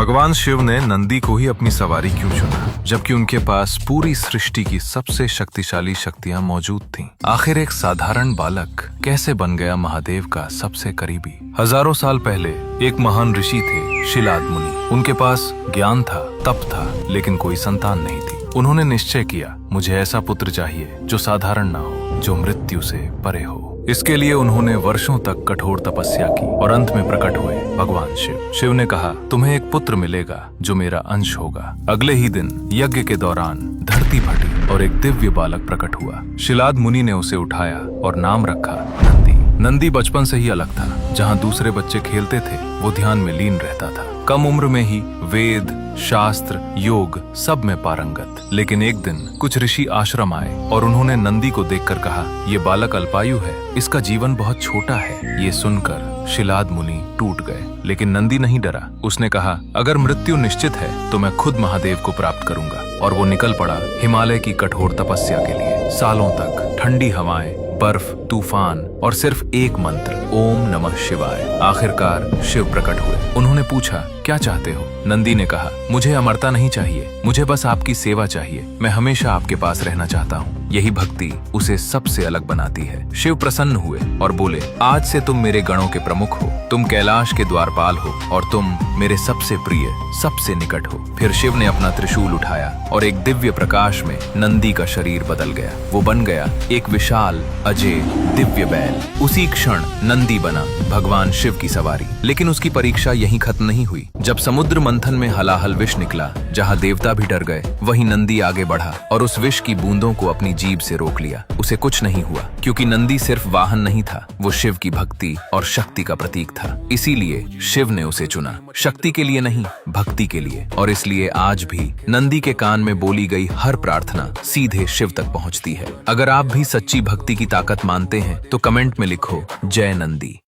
भगवान शिव ने नंदी को ही अपनी सवारी क्यों चुना, जबकि उनके पास पूरी सृष्टि की सबसे शक्तिशाली शक्तियां मौजूद थीं? आखिर एक साधारण बालक कैसे बन गया महादेव का सबसे करीबी? हजारों साल पहले एक महान ऋषि थे, शिलाद मुनि। उनके पास ज्ञान था, तप था, लेकिन कोई संतान नहीं थी। उन्होंने निश्चय किया, मुझे ऐसा पुत्र चाहिए जो साधारण ना हो, जो मृत्यु से परे हो। इसके लिए उन्होंने वर्षों तक कठोर तपस्या की और अंत में प्रकट हुए भगवान शिव। शिव ने कहा, तुम्हें एक पुत्र मिलेगा जो मेरा अंश होगा। अगले ही दिन यज्ञ के दौरान धरती फटी और एक दिव्य बालक प्रकट हुआ। शिलाद मुनि ने उसे उठाया और नाम रखा नंदी। नंदी बचपन से ही अलग था। जहाँ दूसरे बच्चे खेलते थे, वो ध्यान में लीन रहता था। कम उम्र में ही वेद, शास्त्र, योग सब में पारंगत। लेकिन एक दिन कुछ ऋषि आश्रम आए और उन्होंने नंदी को देखकर कहा, ये बालक अल्पायु है, इसका जीवन बहुत छोटा है। ये सुनकर शिलाद मुनि टूट गए, लेकिन नंदी नहीं डरा। उसने कहा, अगर मृत्यु निश्चित है तो मैं खुद महादेव को प्राप्त करूंगा। और वो निकल पड़ा हिमालय की कठोर तपस्या के लिए। सालों तक ठंडी हवाएं, बर्फ, तूफान और सिर्फ एक मंत्र, ओम नमः शिवाय। आखिरकार शिव प्रकट हुए। उन्होंने पूछा, क्या चाहते हो? नंदी ने कहा, मुझे अमरता नहीं चाहिए, मुझे बस आपकी सेवा चाहिए। मैं हमेशा आपके पास रहना चाहता हूँ। यही भक्ति उसे सबसे अलग बनाती है। शिव प्रसन्न हुए और बोले, आज से तुम मेरे गणों के प्रमुख हो, तुम कैलाश के द्वारपाल हो और तुम मेरे सबसे प्रिय, सबसे निकट हो। फिर शिव ने अपना त्रिशूल उठाया और एक दिव्य प्रकाश में नंदी का शरीर बदल गया। वो बन गया एक विशाल, अजय, दिव्य बैल। उसी क्षण नंदी बना भगवान शिव की सवारी। लेकिन उसकी परीक्षा यहीं खत्म नहीं हुई। जब समुद्र मंथन में हलाहल विष निकला, जहाँ देवता भी डर गए, वहीं नंदी आगे बढ़ा और उस विष की बूंदों को अपनी जीभ से रोक लिया। उसे कुछ नहीं हुआ, क्योंकि नंदी सिर्फ वाहन नहीं था, वो शिव की भक्ति और शक्ति का प्रतीक था। इसीलिए शिव ने उसे चुना, शक्ति के लिए नहीं, भक्ति के लिए। और इसलिए आज भी नंदी के कान में बोली गई हर प्रार्थना सीधे शिव तक पहुंचती है। अगर आप भी सच्ची भक्ति की ताकत मानते हैं तो कमेंट में लिखो, जय नंदी।